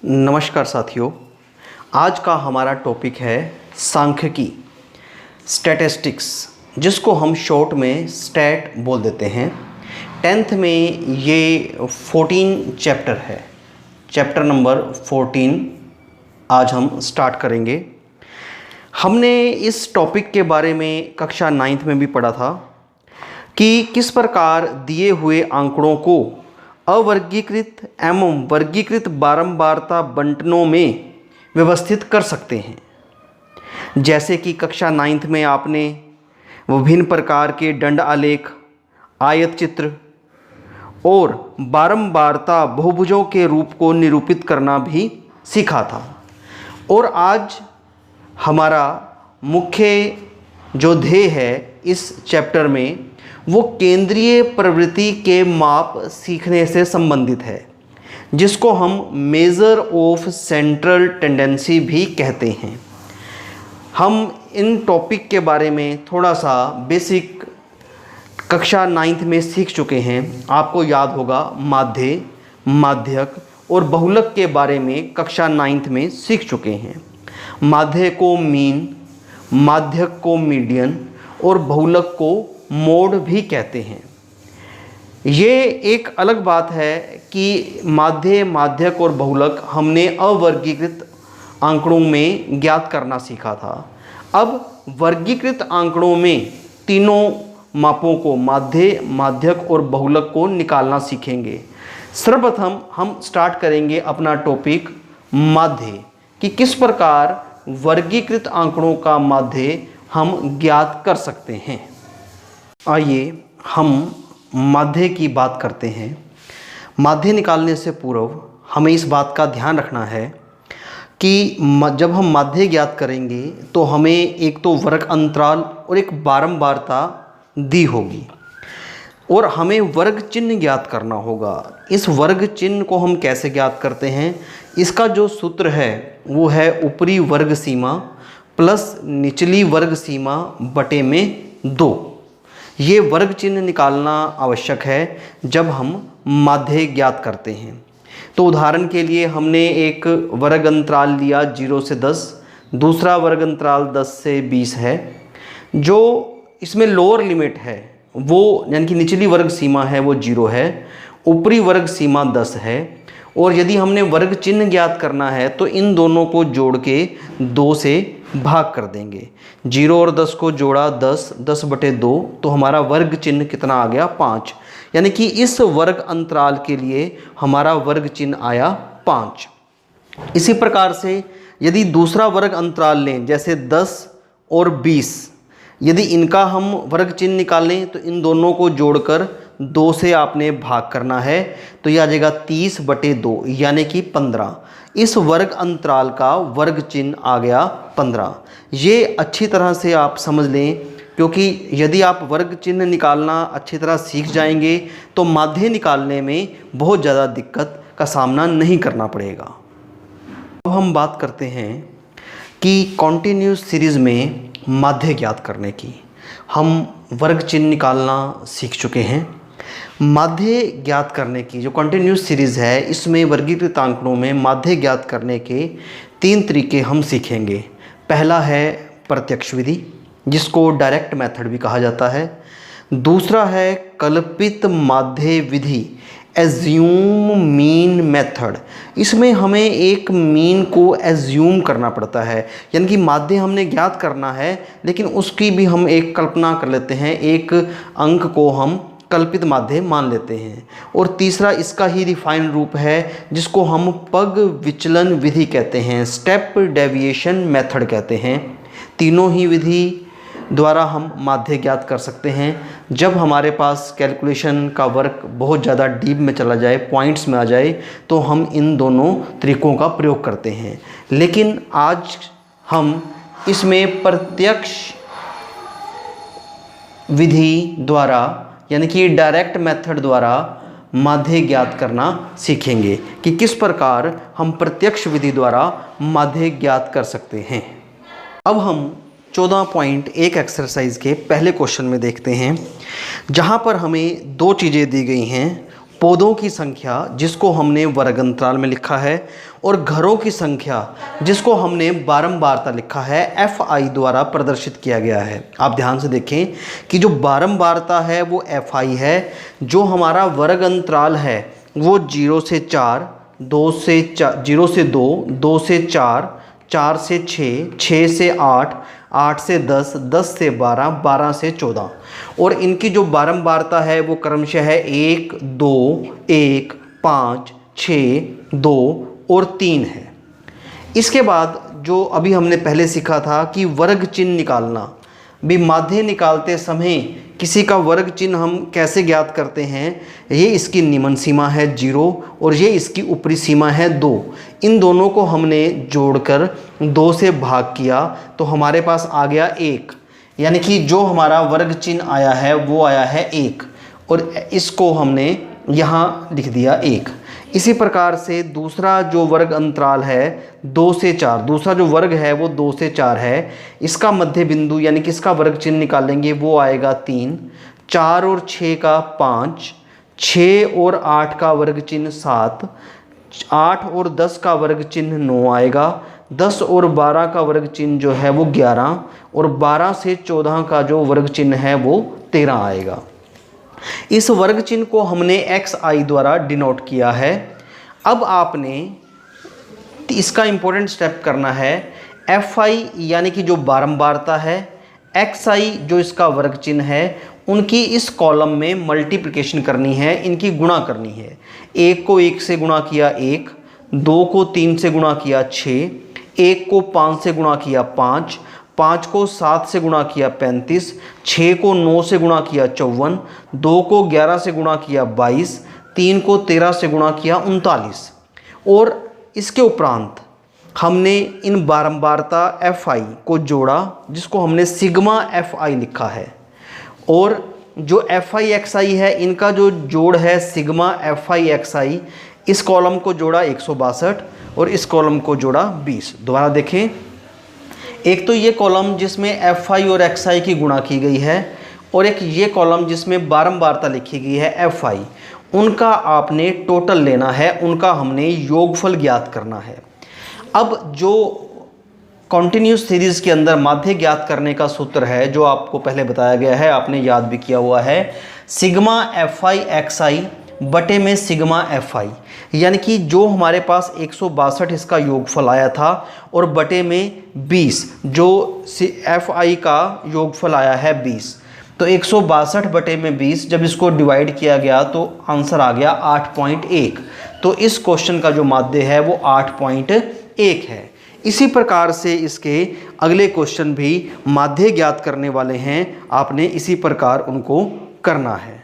नमस्कार साथियों, आज का हमारा टॉपिक है सांख्यिकी, स्टैटिस्टिक्स, जिसको हम शॉर्ट में स्टैट बोल देते हैं। 10th में ये 14 चैप्टर है, चैप्टर नंबर 14 आज हम स्टार्ट करेंगे। हमने इस टॉपिक के बारे में कक्षा 9th में भी पढ़ा था कि किस प्रकार दिए हुए आंकड़ों को अवर्गीकृत एवं वर्गीकृत बारंबारता बंटनों में व्यवस्थित कर सकते हैं। जैसे कि कक्षा 9th में आपने विभिन्न प्रकार के दंड आलेख, आयत चित्र और बारंबारता बहुभुजों के रूप को निरूपित करना भी सीखा था। और आज हमारा मुख्य जो ध्येय है इस चैप्टर में वो केंद्रीय प्रवृत्ति के माप सीखने से संबंधित है, जिसको हम मेज़र ऑफ सेंट्रल टेंडेंसी भी कहते हैं। हम इन टॉपिक के बारे में थोड़ा सा बेसिक कक्षा 9th में सीख चुके हैं। आपको याद होगा माध्य, माध्यक और बहुलक के बारे में कक्षा 9th में सीख चुके हैं। माध्य को मीन, माध्यक को मीडियन और बहुलक को मोड भी कहते हैं। ये एक अलग बात है कि माध्य, माध्यक और बहुलक हमने अवर्गीकृत आंकड़ों में ज्ञात करना सीखा था। अब वर्गीकृत आंकड़ों में तीनों मापों को माध्य, माध्यक और बहुलक को निकालना सीखेंगे। सर्वप्रथम हम स्टार्ट करेंगे अपना टॉपिक माध्य, कि किस प्रकार वर्गीकृत आंकड़ों का माध्य हम ज्ञात कर सकते हैं। आइए हम माध्य की बात करते हैं। माध्य निकालने से पूर्व हमें इस बात का ध्यान रखना है कि जब हम माध्य ज्ञात करेंगे तो हमें एक तो वर्ग अंतराल और एक बारंबारता दी होगी और हमें वर्ग चिन्ह ज्ञात करना होगा। इस वर्ग चिन्ह को हम कैसे ज्ञात करते हैं? इसका जो सूत्र है वो है ऊपरी वर्ग सीमा प्लस निचली वर्ग सीमा बटे में 2। ये वर्ग चिन्ह निकालना आवश्यक है जब हम माध्य ज्ञात करते हैं। तो उदाहरण के लिए हमने एक वर्ग अंतराल लिया 0 से 10, दूसरा वर्ग अंतराल 10 से 20 है। जो इसमें लोअर लिमिट है वो यानी कि निचली वर्ग सीमा है वो 0 है, ऊपरी वर्ग सीमा 10 है। और यदि हमने वर्ग चिन्ह ज्ञात करना है तो इन दोनों को जोड़ के 2 से भाग कर देंगे। 0 और 10 को जोड़ा 10, 10 बटे 2, तो हमारा वर्ग चिन्ह कितना आ गया? 5। यानी कि इस वर्ग अंतराल के लिए हमारा वर्ग चिन्ह आया 5। इसी प्रकार से यदि दूसरा वर्ग अंतराल लें जैसे 10 और 20, यदि इनका हम वर्ग चिन्ह निकालें तो इन दोनों को जोड़कर 2 से आपने भाग करना है, तो यह आ जाएगा 30 बटे 2 यानी कि 15। इस वर्ग अंतराल का वर्ग चिन्ह आ गया 15। ये अच्छी तरह से आप समझ लें, क्योंकि यदि आप वर्ग चिन्ह निकालना अच्छी तरह सीख जाएंगे तो माध्य निकालने में बहुत ज़्यादा दिक्कत का सामना नहीं करना पड़ेगा। अब हम बात करते हैं कि कॉन्टिन्यूस सीरीज़ में माध्य ज्ञात करने की। हम वर्ग चिन्ह निकालना सीख चुके हैं। माध्य ज्ञात करने की जो कंटिन्यूस सीरीज़ है इसमें वर्गीकृत आंकड़ों में माध्य ज्ञात करने के 3 तरीके हम सीखेंगे। पहला है प्रत्यक्ष विधि, जिसको डायरेक्ट मेथड भी कहा जाता है। दूसरा है कल्पित माध्य विधि, एज्यूम मीन मेथड। इसमें हमें एक मीन को एज्यूम करना पड़ता है, यानी कि माध्य हमने ज्ञात करना है लेकिन उसकी भी हम एक कल्पना कर लेते हैं, एक अंक को हम कल्पित माध्य मान लेते हैं। और तीसरा इसका ही रिफाइन रूप है जिसको हम पग विचलन विधि कहते हैं, स्टेप डेविएशन मेथड कहते हैं। तीनों ही विधि द्वारा हम माध्य ज्ञात कर सकते हैं। जब हमारे पास कैलकुलेशन का वर्क बहुत ज़्यादा डीप में चला जाए, पॉइंट्स में आ जाए, तो हम इन दोनों तरीकों का प्रयोग करते हैं। लेकिन आज हम इसमें प्रत्यक्ष विधि द्वारा यानी कि डायरेक्ट मेथड द्वारा माध्य ज्ञात करना सीखेंगे कि किस प्रकार हम प्रत्यक्ष विधि द्वारा माध्य ज्ञात कर सकते हैं। अब हम 14.1 एक्सरसाइज के पहले क्वेश्चन में देखते हैं, जहां पर हमें 2 चीज़ें दी गई हैं। पौधों की संख्या जिसको हमने वर्ग अंतराल में लिखा है और घरों की संख्या जिसको हमने बारंबारता लिखा है FI द्वारा प्रदर्शित किया गया है। आप ध्यान से देखें कि जो बारंबारता है वो FI है, जो हमारा वर्ग अंतराल है वो 0 से 4, 0 से 2, 2 से 4, 4 से 6, 6 से 8, 8 से 10, 10 से 12, 12 से 14 और इनकी जो बारंबारता है वो क्रमशः है 1, 2, 1, 5, 6, 2 और 3 है। इसके बाद जो अभी हमने पहले सीखा था कि वर्ग चिन्ह निकालना, भी माध्य निकालते समय किसी का वर्ग चिन्ह हम कैसे ज्ञात करते हैं। ये इसकी निम्न सीमा है 0 और ये इसकी ऊपरी सीमा है 2। इन दोनों को हमने जोड़कर 2 से भाग किया तो हमारे पास आ गया 1, यानी कि जो हमारा वर्ग चिन्ह आया है वो आया है 1 और इसको हमने यहाँ लिख दिया 1। इसी प्रकार से दूसरा जो वर्ग अंतराल है 2 से 4, दूसरा जो वर्ग है वो 2 से 4 है। इसका मध्य बिंदु यानी कि इसका वर्ग चिन्ह निकालेंगे वो आएगा 3, 4 और 6 का 5, 6 और 8 का वर्ग चिन्ह 7, 8 और 10 का वर्ग चिन्ह 9 आएगा, 10 और 12 का वर्ग चिन्ह जो है वो 11 और 12 से 14 का जो वर्ग चिन्ह है वो 13 आएगा। इस वर्ग चिन्ह को हमने XI द्वारा डिनोट किया है। अब आपने इसका इंपॉर्टेंट स्टेप करना है, FI यानी कि जो बारंबारता है, XI जो इसका वर्ग चिन्ह है, उनकी इस कॉलम में मल्टीप्लिकेशन करनी है, इनकी गुणा करनी है। 1 को 1 से गुणा किया 1, 2 को 3 से गुणा किया 6, 1 को 5 से गुणा किया 5, 5 को 7 से गुणा किया 35, 6 को 9 से गुणा किया 54, 2 को 11 से गुणा किया 22, 3 को 13 से गुणा किया 39 और इसके उपरांत हमने इन बारंबारता FI को जोड़ा जिसको हमने सिग्मा FI लिखा है और जो FI XI है इनका जो जोड़ है सिग्मा FI XI, इस कॉलम को जोड़ा 162 और इस कॉलम को जोड़ा 20। दोबारा देखें, एक तो ये कॉलम जिसमें FI और XI की गुणा की गई है और एक ये कॉलम जिसमें बारंबारता लिखी गई है FI, उनका आपने टोटल लेना है, उनका हमने योगफल ज्ञात करना है। अब जो कॉन्टिन्यूस सीरीज़ के अंदर माध्य ज्ञात करने का सूत्र है जो आपको पहले बताया गया है, आपने याद भी किया हुआ है, सिग्मा FI XI बटे में सिग्मा FI, यानी कि जो हमारे पास 162 इसका योगफल आया था और बटे में 20 जो FI का योगफल आया है 20, तो 162 बटे में 20 जब इसको डिवाइड किया गया तो आंसर आ गया 8.1। तो इस क्वेश्चन का जो माध्य है वो 8.1 है। इसी प्रकार से इसके अगले क्वेश्चन भी माध्य ज्ञात करने वाले हैं, आपने इसी प्रकार उनको करना है।